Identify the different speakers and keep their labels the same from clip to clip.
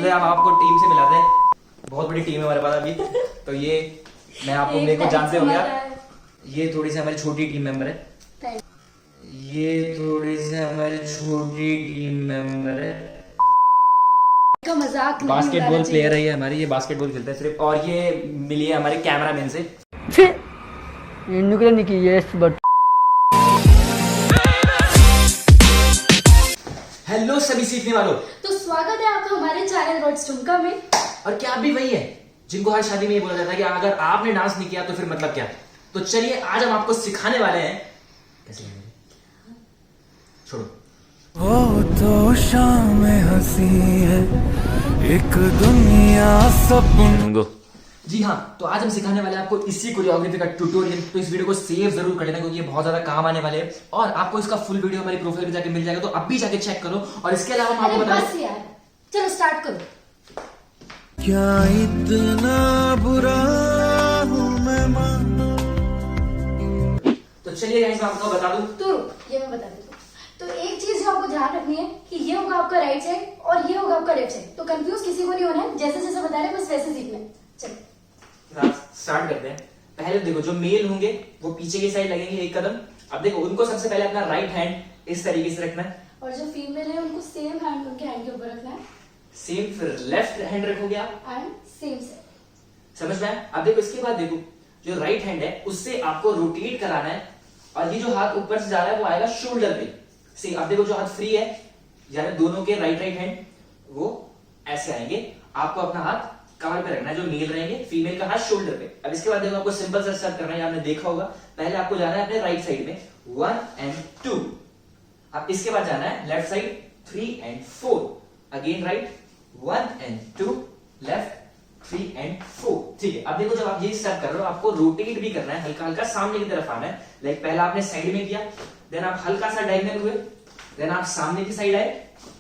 Speaker 1: चलो हम आपको टीम से मिलाते हैं, बहुत बड़ी टीम है हमारे पास अभी। तो ये मैं आप लोग मेरे को जानते हो गया, ये थोड़ी सी हमारी छोटी टीम मेंबर है, ये थोड़ी सी हमारी छोटी टीम मेंबर है,
Speaker 2: का मजाक
Speaker 1: बास्केटबॉल प्लेयर है ये हमारी, ये बास्केटबॉल खेलता है सिर्फ, और ये मिली है हमारे कैमरामैन से। हेलो सभी सीखने वालों,
Speaker 2: तो स्वागत है आपका हमारे चैनल वर्ड्स ठुमका में।
Speaker 1: और क्या आप भी वही है जिनको हर शादी में ये बोला जाता है कि अगर आपने डांस नहीं किया तो फिर मतलब क्या। तो चलिए आज हम आपको सिखाने वाले हैं कैसे छोड़ो
Speaker 3: वो तो शाम हंसी है एक दुनिया सपनों।
Speaker 1: जी हाँ, तो आज हम सिखाने वाले हैं आपको इसी कोरियोग्राफी का ट्यूटोरियल। तो इस वीडियो को सेव जरूर कर लेना क्योंकि ये बहुत ज्यादा काम आने वाले हैं, और आपको इसका फुल वीडियो हमारी प्रोफाइल पे जाके मिल जाएगा, तो अभी जाके चेक करो। और इसके अलावा हम आपको बता
Speaker 2: बस यार, चलो स्टार्ट करो।
Speaker 3: क्या इतना बुरा हूँ मैं मां।
Speaker 1: तो चलिए गाइस मैं आपको बता दूं,
Speaker 2: तो ये मैं बता देती हूँ। तो एक चीज जो आपको ध्यान रखनी है कि ये होगा आपका राइट साइड और ये होगा आपका लेफ्ट साइड। तो कंफ्यूज किसी को नहीं होना है, जैसे जैसे बता रहे हैं बस वैसे सीखना है। चलो
Speaker 1: स्टार्ट करते हैं। पहले देखो जो मेल होंगे वो पीछे की साइड लगेंगे एक कदम। अब देखो उनको सबसे पहले अपना राइट हैंड इस तरीके से रखना है,
Speaker 2: और जो फीमेल है उनको सेम हैंड उनके हैंड के ऊपर रखना है,
Speaker 1: सेम। फिर लेफ्ट हैंड रखोगे आप
Speaker 2: एंड सेम साइड।
Speaker 1: समझ में आया? अब देखो इसके बाद देखो जो राइट हैंड है उससे आपको रोटेट कराना है, और ये जो हाथ ऊपर से जा रहा है वो आएगा शोल्डर पे से। अब देखो जो हाथ फ्री है यानी दोनों के राइट हैंड वो ऐसे आएंगे, आपको अपना हाथ कमर पे रखना है, जो मेल रहेंगे, फीमेल का हाथ शोल्डर पे। अब इसके बाद देखो आपको सिंपल सा स्टेप करना है, आपने देखा होगा। पहले आपको जाना है अपने राइट साइड में 1 and 2, अब इसके बाद जाना है left side 3 and 4, again right 1 and 2, left 3 and 4। ठीक है, अब देखो जब आप ये स्टेप कर रहे हो आपको रोटेट भी करना है, हल्का हल्का सामने की तरफ आना है। लाइक पहला आपने साइड में किया, देन आप हल्का सा डायगोनल हुए, देन आप सामने की साइड आए,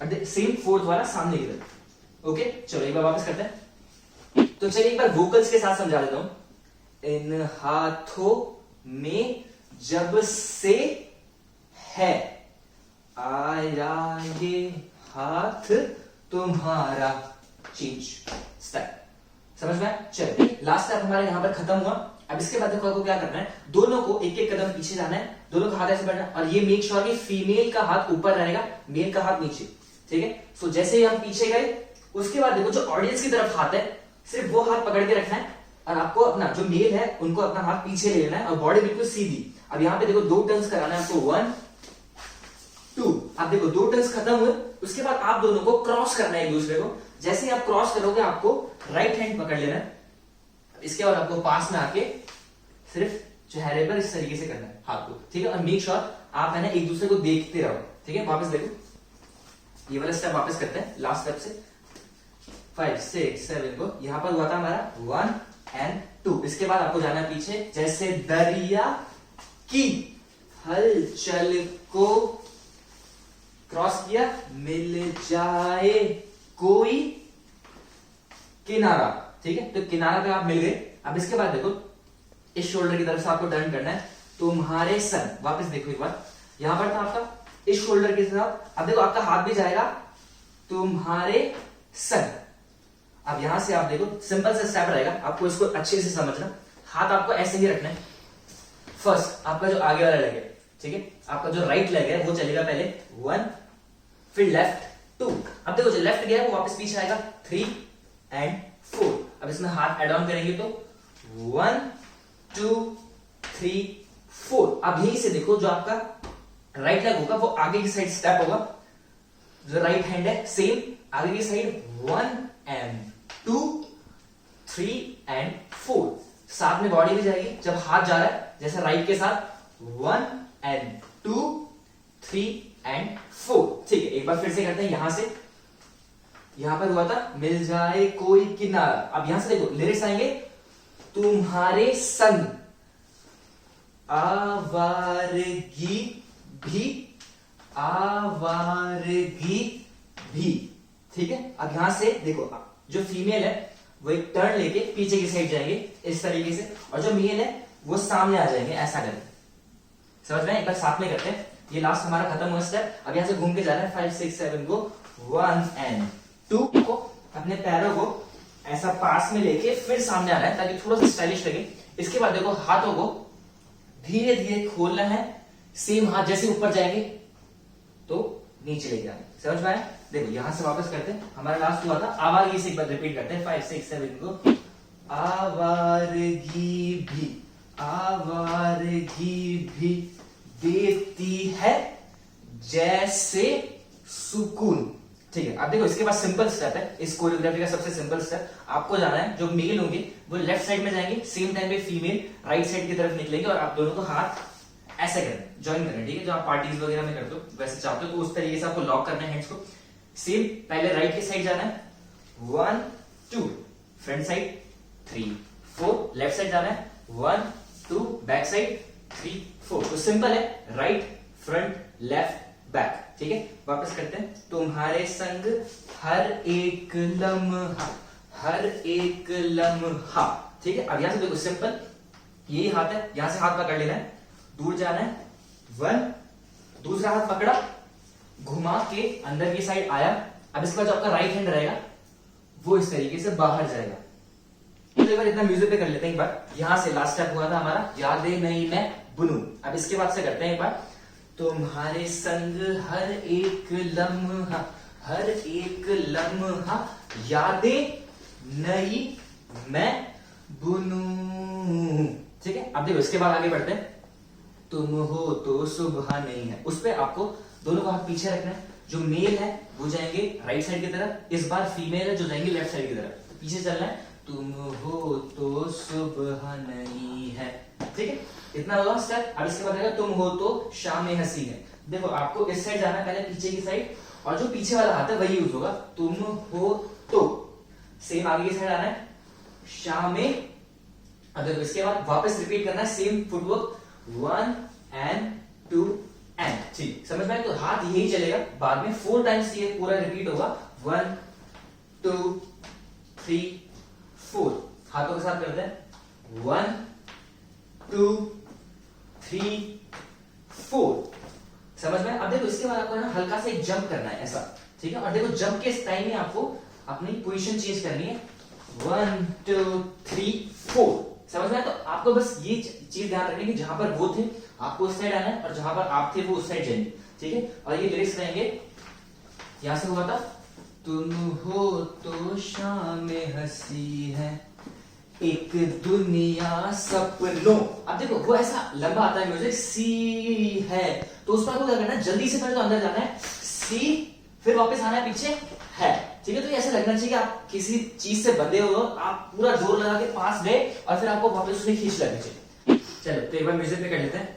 Speaker 1: और सेम फोर्थ वाला सामने की तरफ। ओके चलो एक बार वापस करते हैं। तो चलिए एक बार वोकल्स के साथ समझा देता हूं। इन हाथों में जब से है आया ये हाथ तुम्हारा, चेंज स्टेप। समझ में आया? चलिए लास्ट स्टेप हमारे यहां पर खत्म हुआ। अब इसके बाद देखो आपको क्या करना है, दोनों को एक एक कदम पीछे जाना है, दोनों का हाथ ऐसे बढ़ना, और ये मेक श्योर कि फीमेल का हाथ ऊपर रहेगा, मेल का हाथ नीचे। ठीक है, सो जैसे ही हम पीछे गए उसके बाद देखो जो ऑडियंस की तरफ हाथ है सिर्फ वो हाथ पकड़ के रखना है, और आपको अपना जो मेल है उनको अपना हाथ पीछे ले लेना है, और बॉडी बिल्कुल सीधी। अब यहाँ पे देखो 2 टर्न्स कराना है आपको, 1 2। आप देखो 2 टर्न्स खत्म हुए, उसके बाद आप दोनों को क्रॉस करना है एक दूसरे को। जैसे ही आप क्रॉस करोगे आपको राइट हैंड पकड़ लेना है, इसके बाद आपको पास में आके सिर्फ चेहरे पर इस तरीके से करना है हाथ को। ठीक है, और मेक श्योर आप है ना एक दूसरे को देखते रहो। ठीक है, वापस देखो, ये वाला स्टेप वापस करते हैं लास्ट स्टेप से 5 6 7 को। यहां पर हुआ था हमारा 1 and 2। इसके बाद आपको जाना है पीछे, जैसे दरिया की हलचल को क्रॉस किया, मिल जाए कोई किनारा। ठीक है, तो किनारा पे आप मिल गए। अब इसके बाद देखो इस शोल्डर की तरफ से आपको टर्न करना है, तुम्हारे सन। वापस देखो एक बार, यहां पर था आपका इस शोल्डर के साथ, अब देखो आपका हाथ भी जाएगा तुम्हारे सन। अब यहां से आप देखो सिंपल सा स्टेप रहेगा, आपको इसको अच्छे से समझना। हाथ आपको ऐसे ही रखना है। फर्स्ट आपका जो आगे वाला लेग है, ठीक है, आपका जो राइट लेग है वो चलेगा पहले 1, फिर लेफ्ट 2। अब देखो जो लेफ्ट गया वो वापस पीछे आएगा 3 and 4। अब इसमें हाथ एड ऑन करेंगे तो 1 2 3 4। अब यहीं से देखो जो आपका राइट लेग होगा वो आगे की साइड स्टेप होगा, जो राइट हैंड है सेम आगे की साइड 1 and 2 3 and 4। साथ में बॉडी भी जाएगी, जब हाथ जा रहा है जैसे राइट के साथ 1 and 2 3 and 4। ठीक है, एक बार फिर से करते हैं। यहां से यहां पर हुआ था मिल जाए कोई किनारा। अब यहां से देखो लिरिक्स आएंगे, तुम्हारे संग आवारगी भी, आवारगी भी। ठीक है, अब यहां से देखो जो फीमेल है वो एक टर्न लेके पीछे की साइड जाएंगे इस तरीके से, और जो मेल है वो सामने आ जाएंगे ऐसा करके। समझ में? एक बार साथ में करते हैं। ये लास्ट हमारा खत्म हुआ स्टेप। अब यहां से घूम के जा रहा है 5 6 7 को, 1 and 2 को, अपने पैरों को ऐसा पास में लेके फिर सामने आना है ताकि थोड़ा सा स्टाइलिश लगे। इसके बाद देखो हाथों को धीरे धीरे खोलना है, सेम हाथ जैसे ऊपर जाएंगे तो नीचे लेके आना। समझ में आया? देखो यहां से वापस करते हैं, हमारा लास्ट हुआ था आवारगी से, एक बार रिपीट करते हैं 5 6 7 को। आवारगी भी देती है जैसे सुकून। ठीक है, अब देखो इसके बाद सिंपल स्टेप है, इस कोरियोग्राफी का सबसे सिंपल स्टेप आपको जाना है। जो मेल होंगे वो लेफ्ट साइड में जाएंगे, सेम टाइम पे फीमेल राइट साइड की तरफ निकलेंगे और आप दोनों को हाथ ऐसे करना, ज्वाइन करना। ठीक है, जो आप पार्टीज वगैरह में करते हो वैसे चाहते हो तो उस तरीके से आपको लॉक करना है हैंड्स को। सेम पहले राइट की साइड जाना है, 1 2 फ्रंट साइड 3 4, लेफ्ट साइड जाना है 1 2 बैक साइड 3 4। तो सिंपल है, राइट फ्रंट लेफ्ट बैक। ठीक है, वापस करते हैं। तुम्हारे संग हर एक लम्हा। ठीक है, अब यहां से देखो सिंपल, यही हाथ है, यहां से हाथ पकड़ लेना है, दूर जाना है 1, दूसरा हाथ पकड़ा, घुमा के अंदर की साइड आया। अब इसके बाद जो आपका राइट हैंड रहेगा वो इस तरीके से बाहर जाएगा। तो एक बार इतना म्यूजिक पे कर लेते हैं। एक बार यहां से लास्ट स्टेप हुआ था हमारा, यादें नहीं मैं बुनूं। अब इसके बाद से करते हैं एक बार, तुम्हारे संग हर एक लम्हा यादें नई मैं बुनूं। ठीक है, अब देखो इसके बाद आगे बढ़ते हैं। तुम हो तो सुबह नहीं है, उस पे आपको दोनों को हाथ पीछे रखना है। जो मेल है वो जाएंगे राइट साइड की तरफ, इस बार फीमेल है जो जाएंगे लेफ्ट साइड की तरफ। तो पीछे चलना है, तुम हो तो सुबह नहीं है। ठीक है, इतना होगा स्टेप। अब इसके बाद आएगा तुम हो तो शाम हंसी है। देखो आपको इस साइड जाना है, पहले पीछे की साइड, और जो पीछे वाला हाथ है वही यूज होगा। तुम हो तो सेम आगे की साइड आना है, शाम में। अब देखो इसके बाद वापस रिपीट करना है सेम फुटवर्क, 1 and 2 and 3। समझ में आया? तो हाथ यही चलेगा, बाद में 4 टाइम्स ये पूरा रिपीट होगा, 1 2 3 4। हाथों के साथ करते हैं, 1 2 3 4। समझ में? अब देखो इसके बाद आपको ना हल्का से एक जंप करना है ऐसा। ठीक है, और देखो जंप के इस टाइम में आपको अपनी पोजीशन चेंज करनी है, 1 2 3 4। समझ में? तो आपको बस ये चीज ध्यान रखनी है कि जहां पर वो थे आपको उस साइड आना है, और जहां पर आप थे वो उस साइड जाएंगे। ठीक है, और ये लिरिक्स रहेंगे, यहां से हुआ था, तुम हो तो शाम हंसी है एक दुनिया सपनों। अब देखो वो ऐसा लंबा आता है म्यूजिक, सी है, तो उस पर आपको क्या करना है, जल्दी से पहले तो अंदर जाना है, सी, फिर वापस आना है पीछे है। ठीक है, तो ऐसा लगना चाहिए कि आप किसी चीज से बंधे हो, आप पूरा जोर लगा के पास गए और फिर आपको वापस उसने खींच लगनी चाहिए। चलो तो एक बार म्यूजिक पे कर लेते हैं।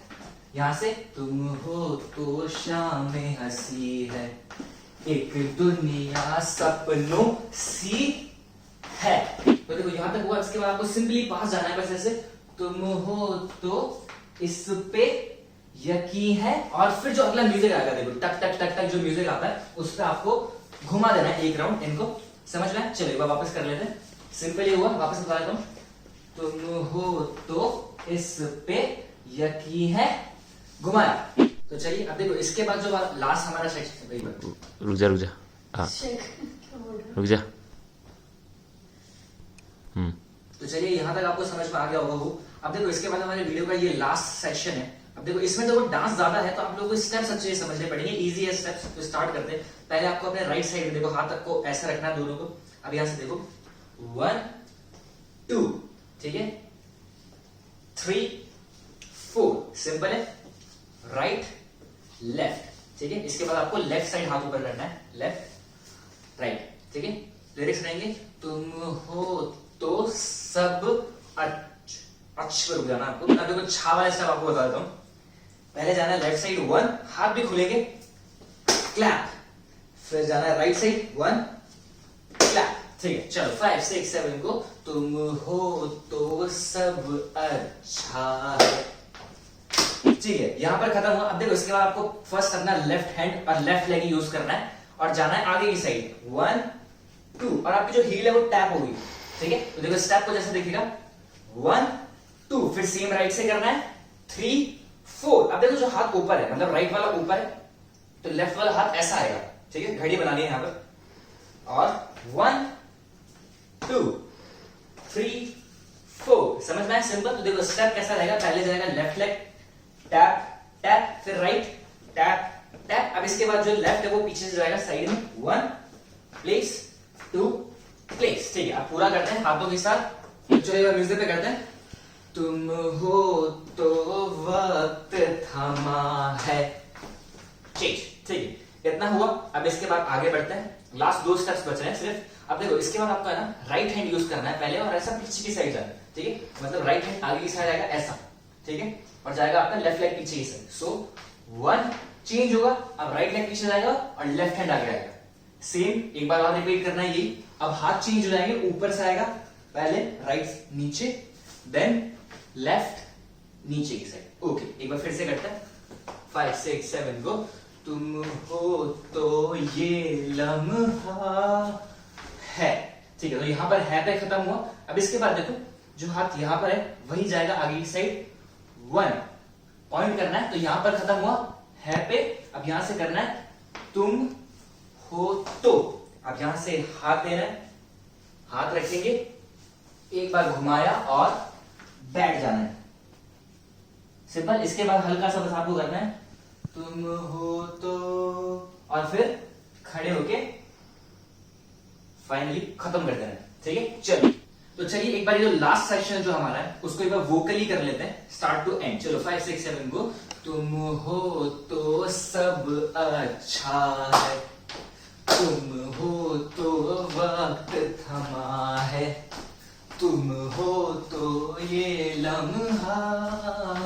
Speaker 1: यहां से तुम हो तो शाम हंसी है एक दुनिया सपनों सी है। तो देखो यहां तक हुआ, इसके बाद आपको सिंपली पास जाना है बस ऐसे, तुम हो तो इस पे यकीन है, और फिर जो अगला म्यूजिक आएगा देखो टक टक टक टक जो म्यूजिक आता है उस पर आपको घुमा देना है एक राउंड इनको। समझ में? चलो एक बार वापस कर लेते हैं। सिंपल ये हुआ, वापस बता देता हूं, तुम हो तो इस पे यकीन है, घुमाया। तो चलिए अब देखो इसके बाद जो लास्ट हमारा सेक्शन है,
Speaker 3: रुक जा हाँ रुक जा।
Speaker 1: तो चलिए यहां तक आपको समझ में आ गया होगा वो। अब देखो इसके बाद हमारे वीडियो का ये लास्ट सेक्शन है। अब देखो इसमें तो डांस ज्यादा है तो आप लोगों को स्टेप्स अच्छे से समझने पड़ेंगे, इजी है स्टेप्स। तो स्टार्ट करते हैं। पहले आपको अपने राइट साइड में देखो हाथ तक को ऐसा रखना है दोनों को। अब यहां से देखो 1 2, ठीक है, 3 4, सिंपल है, राइट लेफ्ट। ठीक है, इसके बाद आपको लेफ्ट साइड हाथ ऊपर करना है, लेफ्ट राइट। ठीक है, लिरिक्स रहेंगे, तुम हो तो सब अच्छ पर रुक जाना आपको। अब देखो छा वाला स्टेप आपको बता देता हूं। पहले जाना है लेफ्ट साइड 1, हाथ भी खुलेंगे, क्लैप, फिर जाना है राइट साइड 1 क्लैप। ठीक है, चलो 5 6 7 को, तुम हो तो सब अच्छा है। ठीक है, यहां पर खत्म हुआ। अब देखो इसके बाद आपको फर्स्ट अपना लेफ्ट हैंड और लेफ्ट लेग यूज करना है और जाना है आगे की साइड 1 2, और आपकी जो हील है वो टैप होगी। ठीक है, तो देखो स्टेप को जैसे देखिएगा 1 2, फिर सेम राइट से करना है 3 4। अब देखो जो हाथ ऊपर है, मतलब राइट वाला ऊपर है, तो लेफ्ट वाला हाथ ऐसा आएगा। ठीक है, घड़ी बनानी है यहां पर, और 1 है सिंपल। तो देखो स्टेप कैसा रहेगा, पहले जाएगा लेफ्ट लेग, टैप टैप, फिर राइट टैप टैप। अब इसके बाद जो लेफ्ट है वो पीछे से जाएगा साइड में, 1 प्लेस 2 प्लेस। ठीक है, अब पूरा करते हैं हाथों के साथ। चलिए म्यूजिक पे करते हैं। तुम हो तो वक्त थमा है, चेंज। ठीक है, इतना हुआ। अब इसके बाद आगे बढ़ते हैं, लास्ट 2 स्टेप्स बच रहे हैं सिर्फ। अब देखो इसके बाद आपको है ना राइट हैंड यूज करना है पहले, और ऐसा पीछे की साइड जाना है। ठीक है, मतलब राइट हैंड आगे की साइड आएगा ऐसा, ठीक है, और जाएगा आपका लेफ्ट लेग पीछे की साइड। सो 1 चेंज होगा, अब राइट लेग पीछे जाएगा और लेफ्ट हैंड आगे आएगा। सेम एक बार और रिपीट करना है यही। अब हाथ चेंज हो जाएंगे, ऊपर से आएगा पहले राइट नीचे, देन लेफ्ट नीचे की साइड। ओके, एक बार फिर से करते हैं, 5 6 7 गो। तुम हो तो ये लम्हा है। ठीक है, तो यहां पर है पे खत्म हुआ। अब इसके बाद देखो जो हाथ यहां पर है वही जाएगा आगे की साइड, 1 पॉइंट करना है, तो यहां पर खत्म हुआ है पे। अब यहां से करना है तुम हो तो। अब यहां से हाथ देना है, हाथ रखेंगे, एक बार घुमाया और बैठ जाना है, सिंपल। इसके बाद हल्का सा बस आपको करना है तुम हो तो, और फिर खड़े होके फाइनली खत्म कर देना है। ठीक है, चलिए तो चलिए एक बार ये जो लास्ट सेक्शन जो हमारा है उसको एक बार वोकली कर लेते हैं, स्टार्ट टू एंड। चलो 5 6 7 गो। तुम हो तो सब अच्छा है, तुम हो तो वक्त थमा है, तुम हो तो ये लम्हा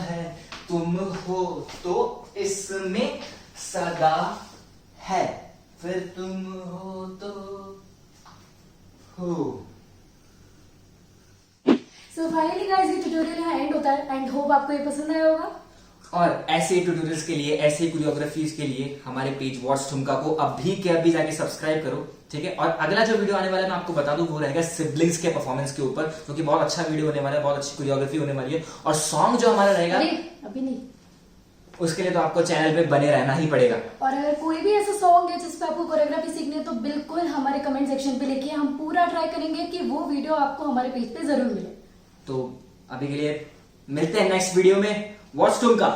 Speaker 1: है, तुम हो तो इसमें सदा है, फिर तुम हो तो हो।
Speaker 2: सो फाइनली गाइस ये ट्यूटोरियल यहाँ एंड होता है, एंड होप आपको ये पसंद आया होगा।
Speaker 1: और ऐसे ट्यूटोरियल्स के लिए, ऐसे कोरियोग्राफीज के लिए हमारे पेज व्हाट्स ठुमका को अभी के अभी जाके सब्सक्राइब करो। ठीक है, और अगला जो वीडियो आने वाला है मैं आपको बता दूं वो रहेगा सिबलिंग्स के परफॉर्मेंस के ऊपर, क्योंकि बहुत अच्छा वीडियो होने वाला है, बहुत अच्छी कोरियोग्राफी होने वाली है। और सॉन्ग जो हमारा रहेगा
Speaker 2: अभी नहीं,
Speaker 1: उसके लिए तो आपको चैनल पे बने रहना ही पड़ेगा।
Speaker 2: और अगर कोई भी ऐसा सॉन्ग है जिसपे आपको कोरियोग्राफी सीखनी है तो बिल्कुल हमारे कमेंट सेक्शन पे लिखिए, हम पूरा ट्राई करेंगे कि वो वीडियो आपको हमारे पेज पे जरूर मिले।
Speaker 1: तो अभी के लिए मिलते हैं नेक्स्ट वीडियो में। व्हाट्स ठुमका।